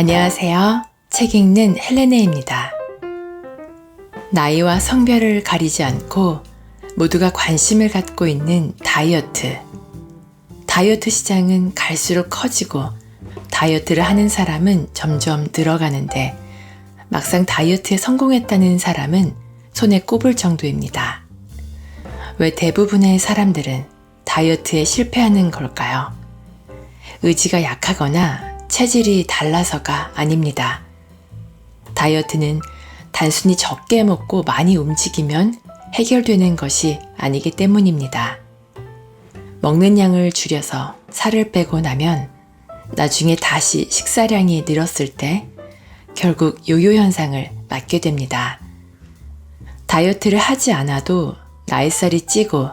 안녕하세요. 책 읽는 헬레네입니다. 나이와 성별을 가리지 않고 모두가 관심을 갖고 있는 다이어트. 다이어트 시장은 갈수록 커지고 다이어트를 하는 사람은 점점 늘어가는데 막상 다이어트에 성공했다는 사람은 손에 꼽을 정도입니다. 왜 대부분의 사람들은 다이어트에 실패하는 걸까요? 의지가 약하거나 체질이 달라서가 아닙니다. 다이어트는 단순히 적게 먹고 많이 움직이면 해결되는 것이 아니기 때문입니다. 먹는 양을 줄여서 살을 빼고 나면 나중에 다시 식사량이 늘었을 때 결국 요요 현상을 맞게 됩니다. 다이어트를 하지 않아도 나이살이 찌고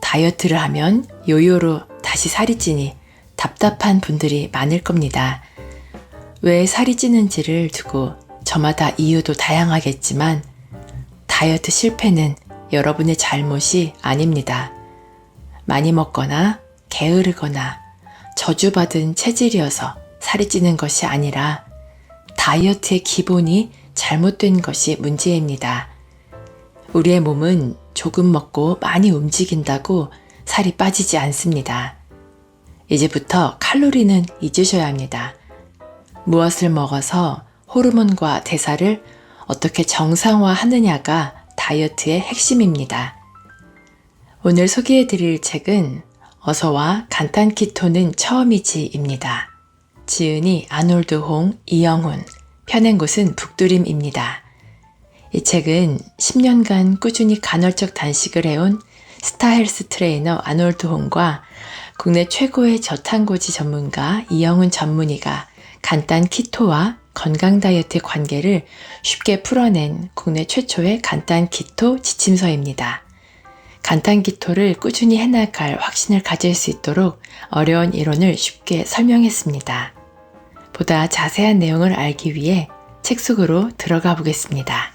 다이어트를 하면 요요로 다시 살이 찌니 답답한 분들이 많을 겁니다. 왜 살이 찌는지를 두고 저마다 이유도 다양하겠지만 다이어트 실패는 여러분의 잘못이 아닙니다. 많이 먹거나 게으르거나 저주받은 체질이어서 살이 찌는 것이 아니라 다이어트의 기본이 잘못된 것이 문제입니다. 우리의 몸은 조금 먹고 많이 움직인다고 살이 빠지지 않습니다. 이제부터 칼로리는 잊으셔야 합니다. 무엇을 먹어서 호르몬과 대사를 어떻게 정상화하느냐가 다이어트의 핵심입니다. 오늘 소개해드릴 책은 어서와 간단 키토는 처음이지입니다. 지은이 아놀드 홍, 이영훈, 펴낸 곳은 북두림입니다. 이 책은 10년간 꾸준히 간헐적 단식을 해온 스타 헬스 트레이너 아놀드 홍과 국내 최고의 저탄고지 전문가 이영훈 전문의가 간단 키토와 건강 다이어트의 관계를 쉽게 풀어낸 국내 최초의 간단 키토 지침서입니다. 간단 키토를 꾸준히 해나갈 확신을 가질 수 있도록 어려운 이론을 쉽게 설명했습니다. 보다 자세한 내용을 알기 위해 책 속으로 들어가 보겠습니다.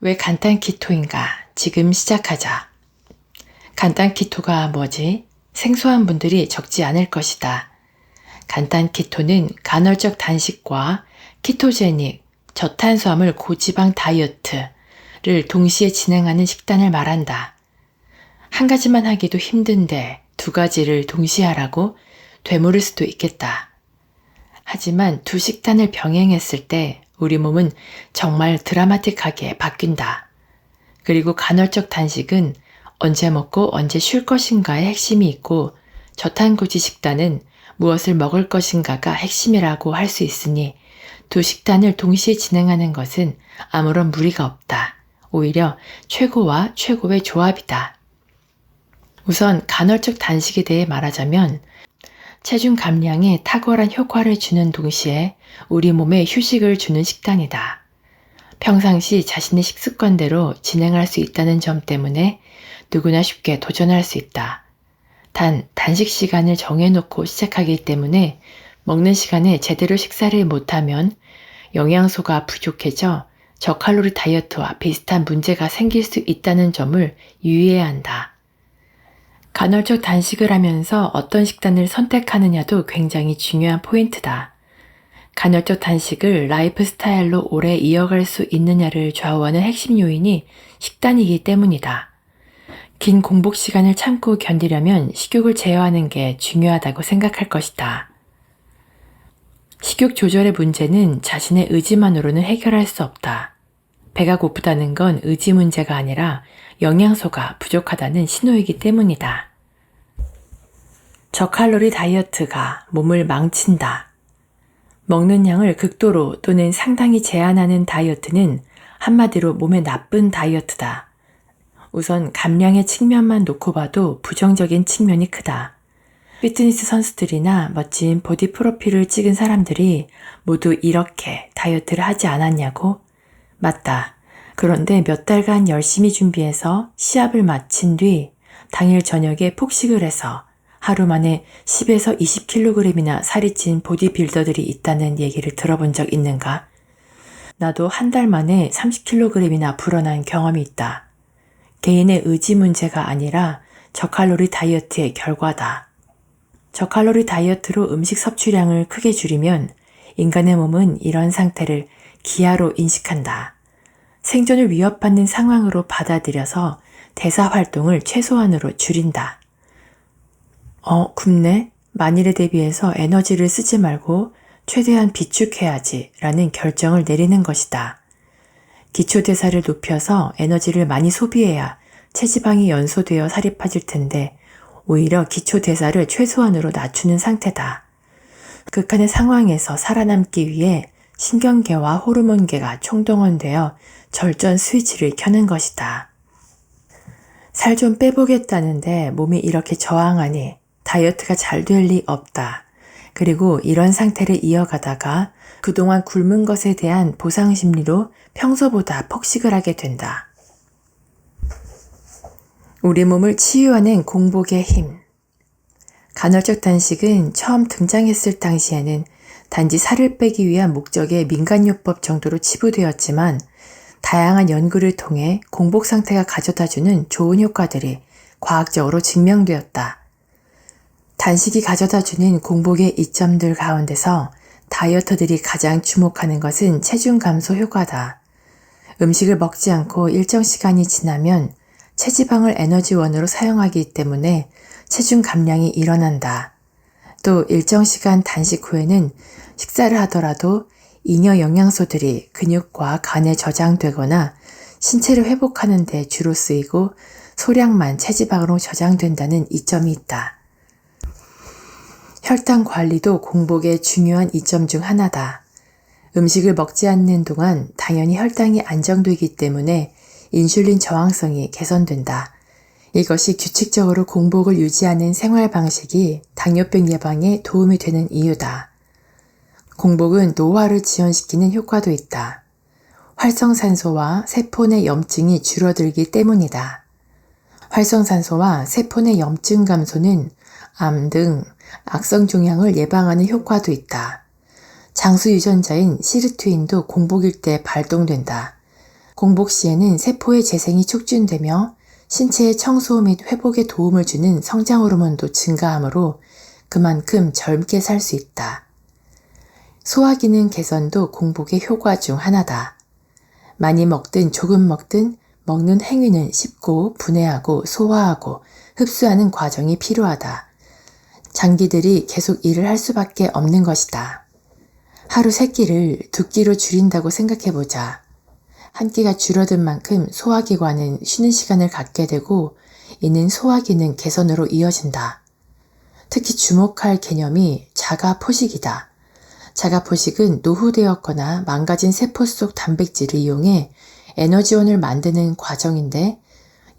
왜 간단 키토인가? 지금 시작하자. 간단 키토가 뭐지? 생소한 분들이 적지 않을 것이다. 간단 키토는 간헐적 단식과 키토제닉, 저탄수화물 고지방 다이어트를 동시에 진행하는 식단을 말한다. 한 가지만 하기도 힘든데 두 가지를 동시에 하라고 되물을 수도 있겠다. 하지만 두 식단을 병행했을 때 우리 몸은 정말 드라마틱하게 바뀐다. 그리고 간헐적 단식은 언제 먹고 언제 쉴 것인가의 핵심이 있고 저탄고지 식단은 무엇을 먹을 것인가가 핵심이라고 할 수 있으니 두 식단을 동시에 진행하는 것은 아무런 무리가 없다. 오히려 최고와 최고의 조합이다. 우선 간헐적 단식에 대해 말하자면 체중 감량에 탁월한 효과를 주는 동시에 우리 몸에 휴식을 주는 식단이다. 평상시 자신의 식습관대로 진행할 수 있다는 점 때문에 누구나 쉽게 도전할 수 있다. 단, 단식 시간을 정해놓고 시작하기 때문에 먹는 시간에 제대로 식사를 못하면 영양소가 부족해져 저칼로리 다이어트와 비슷한 문제가 생길 수 있다는 점을 유의해야 한다. 간헐적 단식을 하면서 어떤 식단을 선택하느냐도 굉장히 중요한 포인트다. 간헐적 단식을 라이프 스타일로 오래 이어갈 수 있느냐를 좌우하는 핵심 요인이 식단이기 때문이다. 긴 공복 시간을 참고 견디려면 식욕을 제어하는 게 중요하다고 생각할 것이다. 식욕 조절의 문제는 자신의 의지만으로는 해결할 수 없다. 배가 고프다는 건 의지 문제가 아니라 영양소가 부족하다는 신호이기 때문이다. 저칼로리 다이어트가 몸을 망친다. 먹는 양을 극도로 또는 상당히 제한하는 다이어트는 한마디로 몸에 나쁜 다이어트다. 우선 감량의 측면만 놓고 봐도 부정적인 측면이 크다. 피트니스 선수들이나 멋진 보디 프로필을 찍은 사람들이 모두 이렇게 다이어트를 하지 않았냐고? 맞다. 그런데 몇 달간 열심히 준비해서 시합을 마친 뒤 당일 저녁에 폭식을 해서 하루 만에 10에서 20kg이나 살이 찐 보디빌더들이 있다는 얘기를 들어본 적 있는가? 나도 한 달 만에 30kg이나 불어난 경험이 있다. 개인의 의지 문제가 아니라 저칼로리 다이어트의 결과다. 저칼로리 다이어트로 음식 섭취량을 크게 줄이면 인간의 몸은 이런 상태를 기아로 인식한다. 생존을 위협받는 상황으로 받아들여서 대사 활동을 최소한으로 줄인다. 굶네? 만일에 대비해서 에너지를 쓰지 말고 최대한 비축해야지 라는 결정을 내리는 것이다. 기초대사를 높여서 에너지를 많이 소비해야 체지방이 연소되어 살이 빠질 텐데 오히려 기초대사를 최소한으로 낮추는 상태다. 극한의 상황에서 살아남기 위해 신경계와 호르몬계가 총동원되어 절전 스위치를 켜는 것이다. 살 좀 빼보겠다는데 몸이 이렇게 저항하니 다이어트가 잘 될 리 없다. 그리고 이런 상태를 이어가다가 그동안 굶은 것에 대한 보상 심리로 평소보다 폭식을 하게 된다. 우리 몸을 치유하는 공복의 힘. 간헐적 단식은 처음 등장했을 당시에는 단지 살을 빼기 위한 목적의 민간요법 정도로 치부되었지만 다양한 연구를 통해 공복 상태가 가져다주는 좋은 효과들이 과학적으로 증명되었다. 단식이 가져다주는 공복의 이점들 가운데서 다이어터들이 가장 주목하는 것은 체중 감소 효과다. 음식을 먹지 않고 일정 시간이 지나면 체지방을 에너지원으로 사용하기 때문에 체중 감량이 일어난다. 또 일정 시간 단식 후에는 식사를 하더라도 잉여 영양소들이 근육과 간에 저장되거나 신체를 회복하는 데 주로 쓰이고 소량만 체지방으로 저장된다는 이점이 있다. 혈당 관리도 공복의 중요한 이점 중 하나다. 음식을 먹지 않는 동안 당연히 혈당이 안정되기 때문에 인슐린 저항성이 개선된다. 이것이 규칙적으로 공복을 유지하는 생활 방식이 당뇨병 예방에 도움이 되는 이유다. 공복은 노화를 지연시키는 효과도 있다. 활성산소와 세포 내 염증이 줄어들기 때문이다. 활성산소와 세포 내 염증 감소는 암 등 악성 종양을 예방하는 효과도 있다. 장수 유전자인 시르트윈도 공복일 때 발동된다. 공복 시에는 세포의 재생이 촉진되며 신체의 청소 및 회복에 도움을 주는 성장 호르몬도 증가하므로 그만큼 젊게 살 수 있다. 소화 기능 개선도 공복의 효과 중 하나다. 많이 먹든 조금 먹든 먹는 행위는 씹고 분해하고 소화하고 흡수하는 과정이 필요하다. 장기들이 계속 일을 할 수밖에 없는 것이다. 하루 3끼를 2끼로 줄인다고 생각해보자. 한 끼가 줄어든 만큼 소화기관은 쉬는 시간을 갖게 되고 이는 소화기능 개선으로 이어진다. 특히 주목할 개념이 자가포식이다. 자가포식은 노후되었거나 망가진 세포 속 단백질을 이용해 에너지원을 만드는 과정인데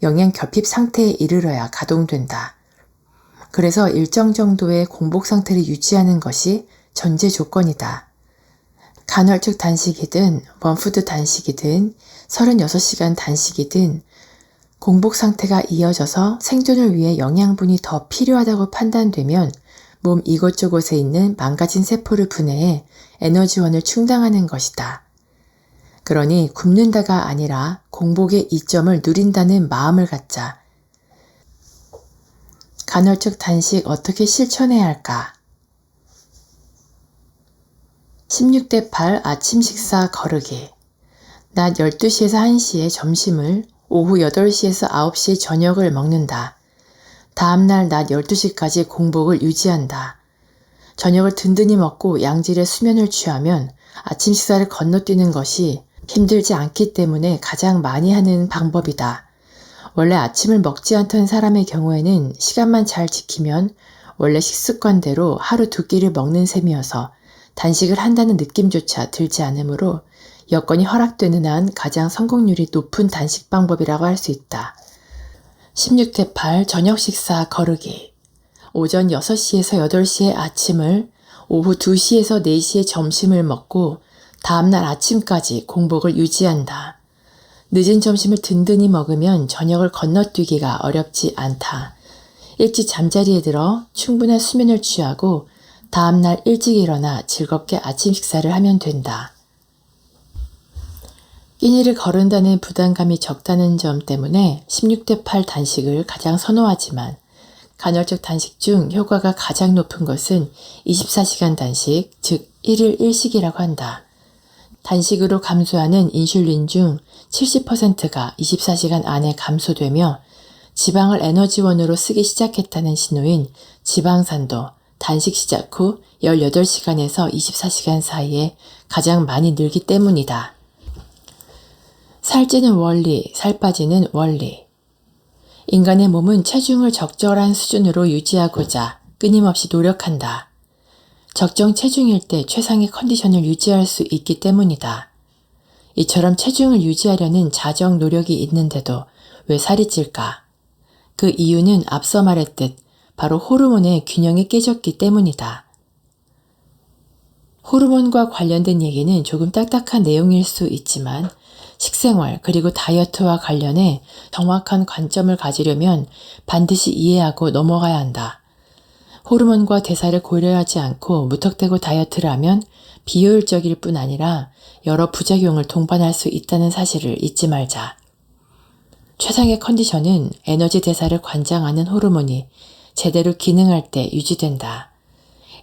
영양 결핍 상태에 이르러야 가동된다. 그래서 일정 정도의 공복 상태를 유지하는 것이 전제 조건이다. 간헐적 단식이든 원푸드 단식이든 36시간 단식이든 공복 상태가 이어져서 생존을 위해 영양분이 더 필요하다고 판단되면 몸 이곳저곳에 있는 망가진 세포를 분해해 에너지원을 충당하는 것이다. 그러니 굶는다가 아니라 공복의 이점을 누린다는 마음을 갖자. 간헐적 단식 어떻게 실천해야 할까? 16대 8 아침 식사 거르기. 낮 12시에서 1시에 점심을, 오후 8시에서 9시에 저녁을 먹는다. 다음날 낮 12시까지 공복을 유지한다. 저녁을 든든히 먹고 양질의 수면을 취하면 아침 식사를 건너뛰는 것이 힘들지 않기 때문에 가장 많이 하는 방법이다. 원래 아침을 먹지 않던 사람의 경우에는 시간만 잘 지키면 원래 식습관대로 하루 2끼를 먹는 셈이어서 단식을 한다는 느낌조차 들지 않으므로 여건이 허락되는 한 가장 성공률이 높은 단식 방법이라고 할 수 있다. 16대 8 저녁 식사 거르기. 오전 6시에서 8시에 아침을, 오후 2시에서 4시에 점심을 먹고 다음날 아침까지 공복을 유지한다. 늦은 점심을 든든히 먹으면 저녁을 건너뛰기가 어렵지 않다. 일찍 잠자리에 들어 충분한 수면을 취하고 다음날 일찍 일어나 즐겁게 아침 식사를 하면 된다. 끼니를 거른다는 부담감이 적다는 점 때문에 16대 8 단식을 가장 선호하지만 간헐적 단식 중 효과가 가장 높은 것은 24시간 단식, 즉 1일 1식이라고 한다. 단식으로 감소하는 인슐린 중 70%가 24시간 안에 감소되며 지방을 에너지원으로 쓰기 시작했다는 신호인 지방산도 단식 시작 후 18시간에서 24시간 사이에 가장 많이 늘기 때문이다. 살찌는 원리, 살 빠지는 원리. 인간의 몸은 체중을 적절한 수준으로 유지하고자 끊임없이 노력한다. 적정 체중일 때 최상의 컨디션을 유지할 수 있기 때문이다. 이처럼 체중을 유지하려는 자정 노력이 있는데도 왜 살이 찔까? 그 이유는 앞서 말했듯 바로 호르몬의 균형이 깨졌기 때문이다. 호르몬과 관련된 얘기는 조금 딱딱한 내용일 수 있지만 식생활 그리고 다이어트와 관련해 정확한 관점을 가지려면 반드시 이해하고 넘어가야 한다. 호르몬과 대사를 고려하지 않고 무턱대고 다이어트를 하면 비효율적일 뿐 아니라 여러 부작용을 동반할 수 있다는 사실을 잊지 말자. 최상의 컨디션은 에너지 대사를 관장하는 호르몬이 제대로 기능할 때 유지된다.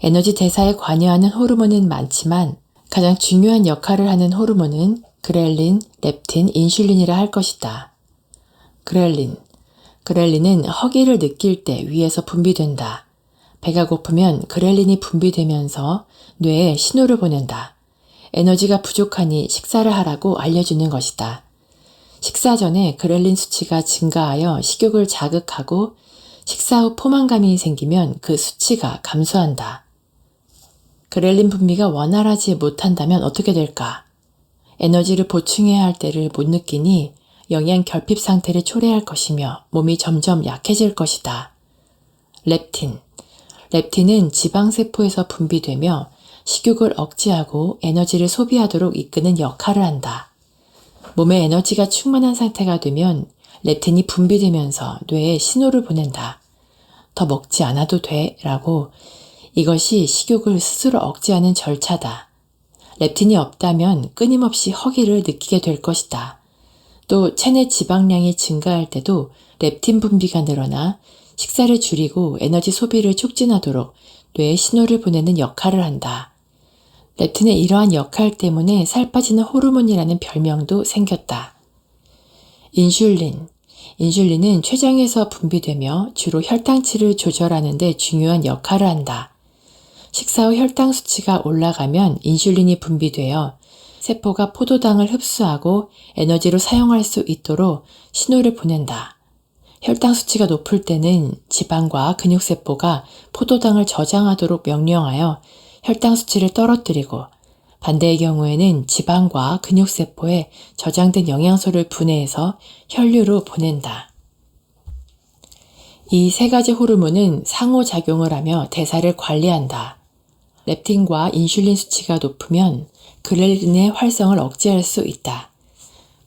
에너지 대사에 관여하는 호르몬은 많지만 가장 중요한 역할을 하는 호르몬은 그렐린, 렙틴, 인슐린이라 할 것이다. 그렐린은 허기를 느낄 때 위에서 분비된다. 배가 고프면 그렐린이 분비되면서 뇌에 신호를 보낸다. 에너지가 부족하니 식사를 하라고 알려주는 것이다. 식사 전에 그렐린 수치가 증가하여 식욕을 자극하고 식사 후 포만감이 생기면 그 수치가 감소한다. 그렐린 분비가 원활하지 못한다면 어떻게 될까? 에너지를 보충해야 할 때를 못 느끼니 영양 결핍 상태를 초래할 것이며 몸이 점점 약해질 것이다. 렙틴은 지방세포에서 분비되며 식욕을 억제하고 에너지를 소비하도록 이끄는 역할을 한다. 몸에 에너지가 충만한 상태가 되면 렙틴이 분비되면서 뇌에 신호를 보낸다. 더 먹지 않아도 돼 라고. 이것이 식욕을 스스로 억제하는 절차다. 렙틴이 없다면 끊임없이 허기를 느끼게 될 것이다. 또 체내 지방량이 증가할 때도 렙틴 분비가 늘어나 식사를 줄이고 에너지 소비를 촉진하도록 뇌에 신호를 보내는 역할을 한다. 렙틴의 이러한 역할 때문에 살 빠지는 호르몬이라는 별명도 생겼다. 인슐린은 췌장에서 분비되며 주로 혈당치를 조절하는 데 중요한 역할을 한다. 식사 후 혈당 수치가 올라가면 인슐린이 분비되어 세포가 포도당을 흡수하고 에너지로 사용할 수 있도록 신호를 보낸다. 혈당 수치가 높을 때는 지방과 근육세포가 포도당을 저장하도록 명령하여 혈당 수치를 떨어뜨리고 반대의 경우에는 지방과 근육세포에 저장된 영양소를 분해해서 혈류로 보낸다. 이 세 가지 호르몬은 상호작용을 하며 대사를 관리한다. 렙틴과 인슐린 수치가 높으면 그렐린의 활성을 억제할 수 있다.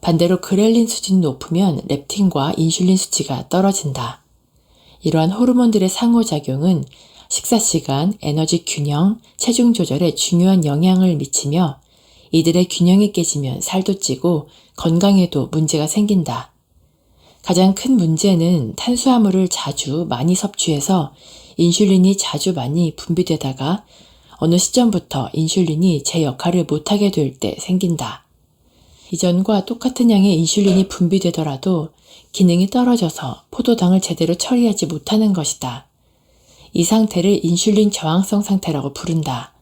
반대로 그렐린 수준이 높으면 렙틴과 인슐린 수치가 떨어진다. 이러한 호르몬들의 상호작용은 식사 시간, 에너지 균형, 체중 조절에 중요한 영향을 미치며 이들의 균형이 깨지면 살도 찌고 건강에도 문제가 생긴다. 가장 큰 문제는 탄수화물을 자주 많이 섭취해서 인슐린이 자주 많이 분비되다가 어느 시점부터 인슐린이 제 역할을 못하게 될 때 생긴다. 이전과 똑같은 양의 인슐린이 분비되더라도 기능이 떨어져서 포도당을 제대로 처리하지 못하는 것이다. 이 상태를 인슐린 저항성 상태라고 부른다.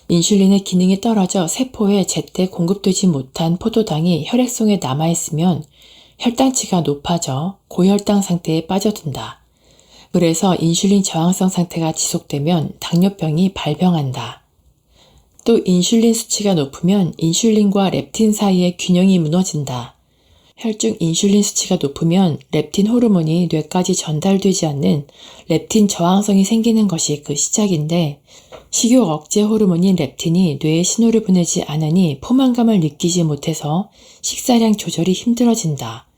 인슐린의 기능이 떨어져 세포에 제때 공급되지 못한 포도당이 혈액속에 남아있으면 혈당치가 높아져 고혈당 상태에 빠져든다. 그래서 인슐린 저항성 상태가 지속되면 당뇨병이 발병한다. 또 인슐린 수치가 높으면 인슐린과 렙틴 사이의 균형이 무너진다. 혈중 인슐린 수치가 높으면 렙틴 호르몬이 뇌까지 전달되지 않는 렙틴 저항성이 생기는 것이 그 시작인데 식욕 억제 호르몬인 렙틴이 뇌에 신호를 보내지 않으니 포만감을 느끼지 못해서 식사량 조절이 힘들어진다.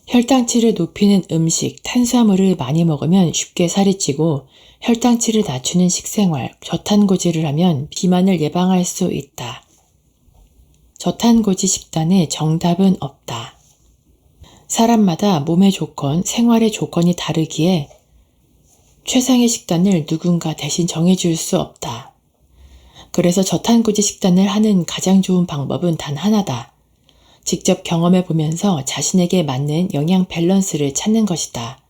혈당치를 높이는 음식, 탄수화물을 많이 먹으면 쉽게 살이 찌고 혈당치를 낮추는 식생활, 저탄고지를 하면 비만을 예방할 수 있다. 저탄고지 식단에 정답은 없다. 사람마다 몸의 조건, 생활의 조건이 다르기에 최상의 식단을 누군가 대신 정해줄 수 없다. 그래서 저탄고지 식단을 하는 가장 좋은 방법은 단 하나다. 직접 경험해 보면서 자신에게 맞는 영양 밸런스를 찾는 것이다.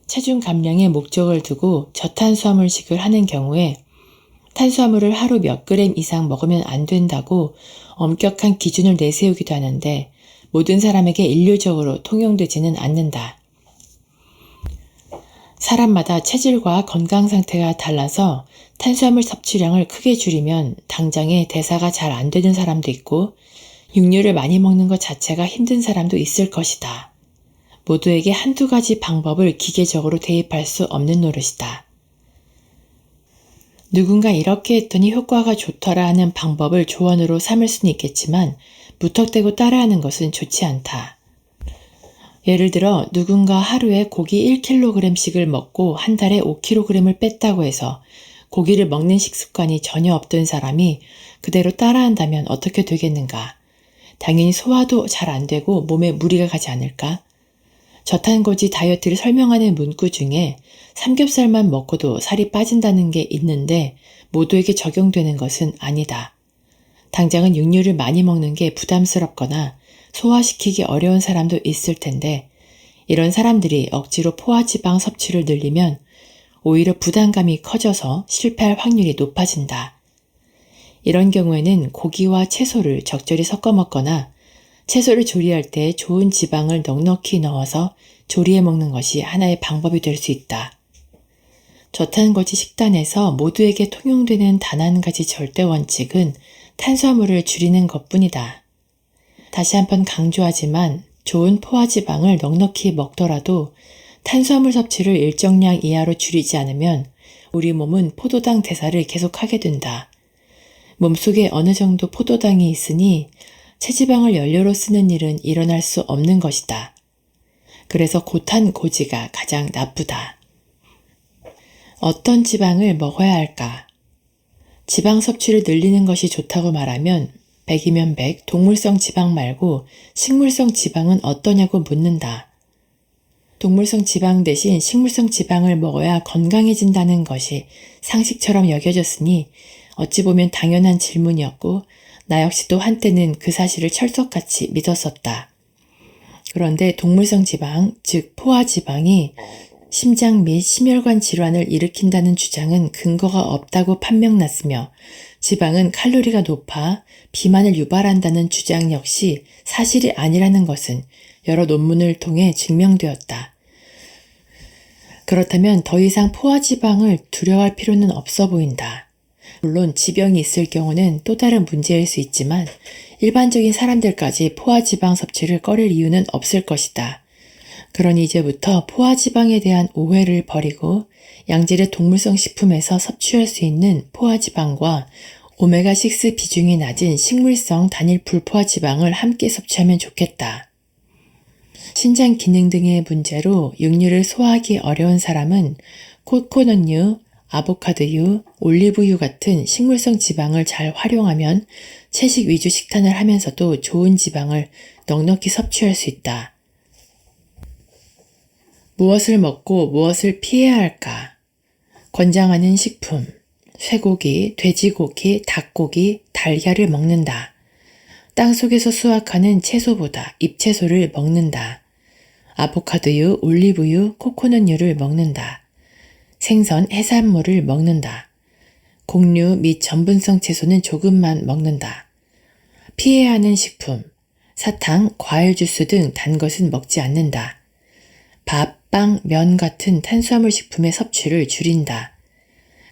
체중 감량의 목적을 두고 저탄수화물식을 하는 경우에 탄수화물을 하루 몇 그램 이상 먹으면 안 된다고 엄격한 기준을 내세우기도 하는데 모든 사람에게 일률적으로 통용되지는 않는다. 사람마다 체질과 건강 상태가 달라서 탄수화물 섭취량을 크게 줄이면 당장에 대사가 잘 안 되는 사람도 있고 육류를 많이 먹는 것 자체가 힘든 사람도 있을 것이다. 모두에게 한두 가지 방법을 기계적으로 대입할 수 없는 노릇이다. 누군가 이렇게 했더니 효과가 좋더라 하는 방법을 조언으로 삼을 수는 있겠지만 무턱대고 따라하는 것은 좋지 않다. 예를 들어 누군가 하루에 고기 1kg씩을 먹고 한 달에 5kg을 뺐다고 해서 고기를 먹는 식습관이 전혀 없던 사람이 그대로 따라한다면 어떻게 되겠는가? 당연히 소화도 잘 안 되고 몸에 무리가 가지 않을까? 저탄고지 다이어트를 설명하는 문구 중에 삼겹살만 먹고도 살이 빠진다는 게 있는데 모두에게 적용되는 것은 아니다. 당장은 육류를 많이 먹는 게 부담스럽거나 소화시키기 어려운 사람도 있을 텐데 이런 사람들이 억지로 포화지방 섭취를 늘리면 오히려 부담감이 커져서 실패할 확률이 높아진다. 이런 경우에는 고기와 채소를 적절히 섞어 먹거나 채소를 조리할 때 좋은 지방을 넉넉히 넣어서 조리해 먹는 것이 하나의 방법이 될 수 있다. 저탄고지 식단에서 모두에게 통용되는 단 한 가지 절대 원칙은 탄수화물을 줄이는 것뿐이다. 다시 한번 강조하지만 좋은 포화지방을 넉넉히 먹더라도 탄수화물 섭취를 일정량 이하로 줄이지 않으면 우리 몸은 포도당 대사를 계속하게 된다. 몸속에 어느 정도 포도당이 있으니 체지방을 연료로 쓰는 일은 일어날 수 없는 것이다. 그래서 고탄고지가 가장 나쁘다. 어떤 지방을 먹어야 할까? 지방 섭취를 늘리는 것이 좋다고 말하면 100이면 100, 동물성 지방 말고 식물성 지방은 어떠냐고 묻는다. 동물성 지방 대신 식물성 지방을 먹어야 건강해진다는 것이 상식처럼 여겨졌으니 어찌 보면 당연한 질문이었고 나 역시도 한때는 그 사실을 철석같이 믿었었다. 그런데 동물성 지방, 즉 포화지방이 심장 및 심혈관 질환을 일으킨다는 주장은 근거가 없다고 판명났으며 지방은 칼로리가 높아 비만을 유발한다는 주장 역시 사실이 아니라는 것은 여러 논문을 통해 증명되었다. 그렇다면 더 이상 포화지방을 두려워할 필요는 없어 보인다. 물론 지병이 있을 경우는 또 다른 문제일 수 있지만 일반적인 사람들까지 포화지방 섭취를 꺼릴 이유는 없을 것이다. 그러니 이제부터 포화지방에 대한 오해를 버리고 양질의 동물성 식품에서 섭취할 수 있는 포화지방과 오메가6 비중이 낮은 식물성 단일 불포화지방을 함께 섭취하면 좋겠다. 신장 기능 등의 문제로 육류를 소화하기 어려운 사람은 코코넛류, 아보카도유, 올리브유 같은 식물성 지방을 잘 활용하면 채식 위주 식단을 하면서도 좋은 지방을 넉넉히 섭취할 수 있다. 무엇을 먹고 무엇을 피해야 할까? 권장하는 식품, 쇠고기, 돼지고기, 닭고기, 달걀을 먹는다. 땅속에서 수확하는 채소보다 잎채소를 먹는다. 아보카도유, 올리브유, 코코넛유를 먹는다. 생선, 해산물을 먹는다. 곡류 및 전분성 채소는 조금만 먹는다. 피해야 하는 식품, 사탕, 과일 주스 등 단 것은 먹지 않는다. 밥, 빵, 면 같은 탄수화물 식품의 섭취를 줄인다.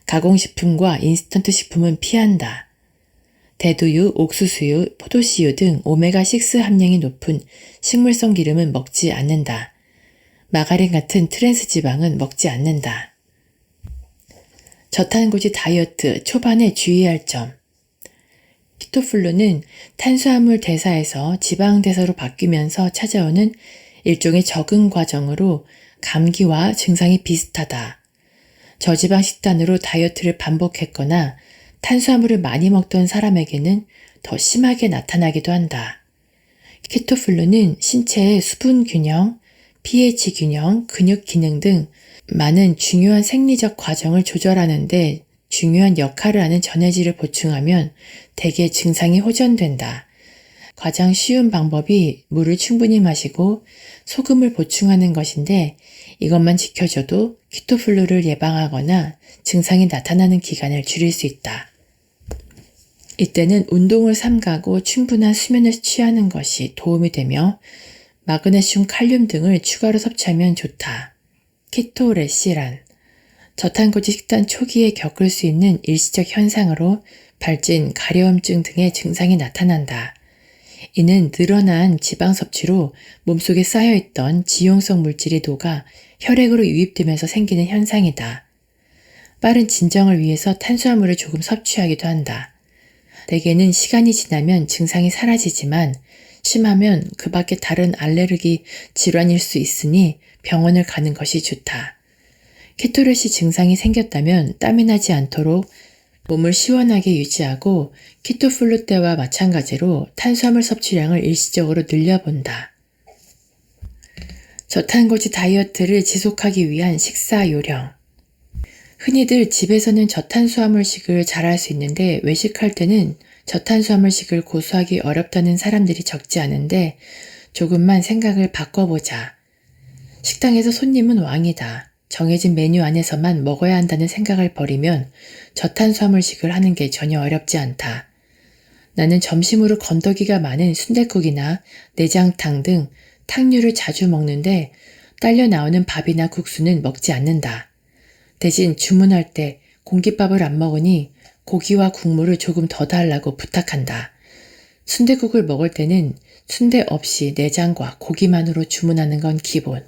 가공식품과 인스턴트 식품은 피한다. 대두유, 옥수수유, 포도씨유 등 오메가6 함량이 높은 식물성 기름은 먹지 않는다. 마가린 같은 트랜스 지방은 먹지 않는다. 저탄고지 다이어트 초반에 주의할 점. 키토플루는 탄수화물 대사에서 지방 대사로 바뀌면서 찾아오는 일종의 적응 과정으로 감기와 증상이 비슷하다. 저지방 식단으로 다이어트를 반복했거나 탄수화물을 많이 먹던 사람에게는 더 심하게 나타나기도 한다. 키토플루는 신체의 수분 균형, pH 균형, 근육 기능 등 많은 중요한 생리적 과정을 조절하는데 중요한 역할을 하는 전해질을 보충하면 대개 증상이 호전된다. 가장 쉬운 방법이 물을 충분히 마시고 소금을 보충하는 것인데 이것만 지켜줘도 키토플루를 예방하거나 증상이 나타나는 기간을 줄일 수 있다. 이때는 운동을 삼가고 충분한 수면을 취하는 것이 도움이 되며 마그네슘, 칼륨 등을 추가로 섭취하면 좋다. 키토레시란 저탄고지 식단 초기에 겪을 수 있는 일시적 현상으로 발진, 가려움증 등의 증상이 나타난다. 이는 늘어난 지방 섭취로 몸속에 쌓여있던 지용성 물질이 녹아 혈액으로 유입되면서 생기는 현상이다. 빠른 진정을 위해서 탄수화물을 조금 섭취하기도 한다. 대개는 시간이 지나면 증상이 사라지지만 심하면 그 밖에 다른 알레르기 질환일 수 있으니 병원을 가는 것이 좋다. 키토레시 증상이 생겼다면 땀이 나지 않도록 몸을 시원하게 유지하고 키토플루 때와 마찬가지로 탄수화물 섭취량을 일시적으로 늘려본다. 저탄고지 다이어트를 지속하기 위한 식사 요령. 흔히들 집에서는 저탄수화물식을 잘할 수 있는데 외식할 때는 저탄수화물식을 고수하기 어렵다는 사람들이 적지 않은데 조금만 생각을 바꿔보자. 식당에서 손님은 왕이다. 정해진 메뉴 안에서만 먹어야 한다는 생각을 버리면 저탄수화물식을 하는 게 전혀 어렵지 않다. 나는 점심으로 건더기가 많은 순댓국이나 내장탕 등 탕류를 자주 먹는데 딸려 나오는 밥이나 국수는 먹지 않는다. 대신 주문할 때 공깃밥을 안 먹으니 고기와 국물을 조금 더 달라고 부탁한다. 순댓국을 먹을 때는 순대 없이 내장과 고기만으로 주문하는 건 기본.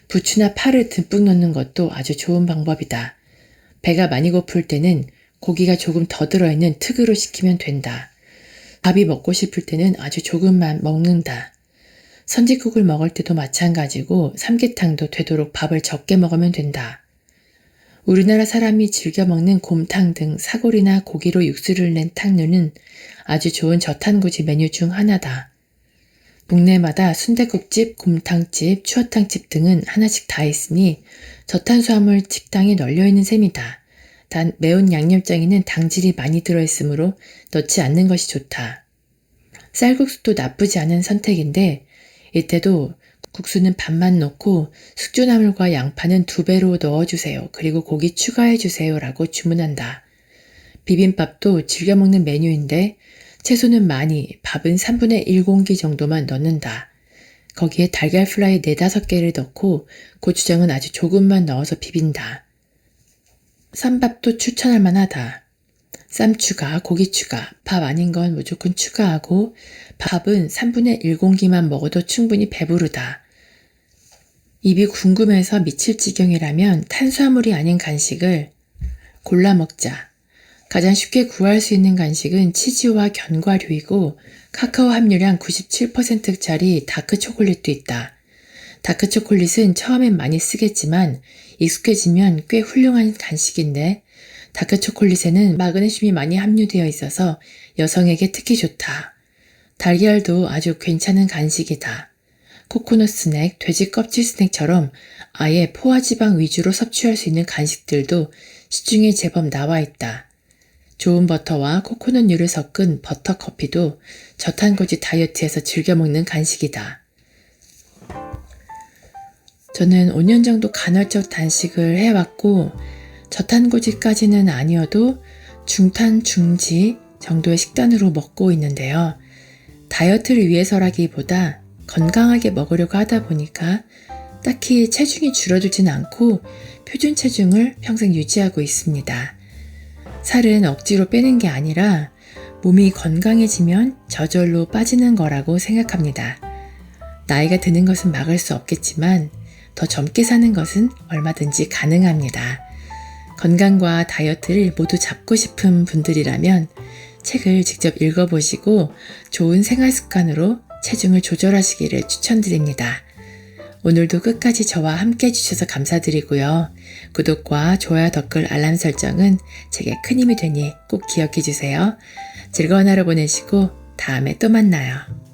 부추나 파를 듬뿍 넣는 것도 아주 좋은 방법이다. 배가 많이 고플 때는 고기가 조금 더 들어있는 특으로 시키면 된다. 밥이 먹고 싶을 때는 아주 조금만 먹는다. 선짓국을 먹을 때도 마찬가지고 삼계탕도 되도록 밥을 적게 먹으면 된다. 우리나라 사람이 즐겨 먹는 곰탕 등 사골이나 고기로 육수를 낸 탕류는 아주 좋은 저탄고지 메뉴 중 하나다. 동네마다 순댓국집, 곰탕집, 추어탕집 등은 하나씩 다 있으니 저탄수화물 식당이 널려있는 셈이다. 단 매운 양념장에는 당질이 많이 들어있으므로 넣지 않는 것이 좋다. 쌀국수도 나쁘지 않은 선택인데 이때도 국수는 반만 넣고 숙주나물과 양파는 2배로 넣어주세요. 그리고 고기 추가해주세요 라고 주문한다. 비빔밥도 즐겨 먹는 메뉴인데 채소는 많이, 밥은 3분의 1공기 정도만 넣는다. 거기에 달걀 플라이 4-5개를 넣고 고추장은 아주 조금만 넣어서 비빈다. 쌈밥도 추천할 만하다. 쌈 추가, 고기 추가, 밥 아닌 건 무조건 추가하고 밥은 3분의 1공기만 먹어도 충분히 배부르다. 입이 궁금해서 미칠 지경이라면 탄수화물이 아닌 간식을 골라 먹자. 가장 쉽게 구할 수 있는 간식은 치즈와 견과류이고 카카오 함유량 97%짜리 다크초콜릿도 있다. 다크초콜릿은 처음엔 많이 쓰겠지만 익숙해지면 꽤 훌륭한 간식인데 다크초콜릿에는 마그네슘이 많이 함유되어 있어서 여성에게 특히 좋다. 달걀도 아주 괜찮은 간식이다. 코코넛 스낵, 돼지 껍질 스낵처럼 아예 포화지방 위주로 섭취할 수 있는 간식들도 시중에 제법 나와 있다. 좋은 버터와 코코넛류를 섞은 버터 커피도 저탄고지 다이어트에서 즐겨 먹는 간식이다. 저는 5년 정도 간헐적 단식을 해왔고 저탄고지까지는 아니어도 중탄, 중지 정도의 식단으로 먹고 있는데요. 다이어트를 위해서라기보다 건강하게 먹으려고 하다 보니까 딱히 체중이 줄어들진 않고 표준 체중을 평생 유지하고 있습니다. 살은 억지로 빼는 게 아니라 몸이 건강해지면 저절로 빠지는 거라고 생각합니다. 나이가 드는 것은 막을 수 없겠지만 더 젊게 사는 것은 얼마든지 가능합니다. 건강과 다이어트를 모두 잡고 싶은 분들이라면 책을 직접 읽어보시고 좋은 생활 습관으로 체중을 조절하시기를 추천드립니다. 오늘도 끝까지 저와 함께 해주셔서 감사드리고요. 구독과 좋아요, 댓글, 알람 설정은 제게 큰 힘이 되니 꼭 기억해주세요. 즐거운 하루 보내시고 다음에 또 만나요.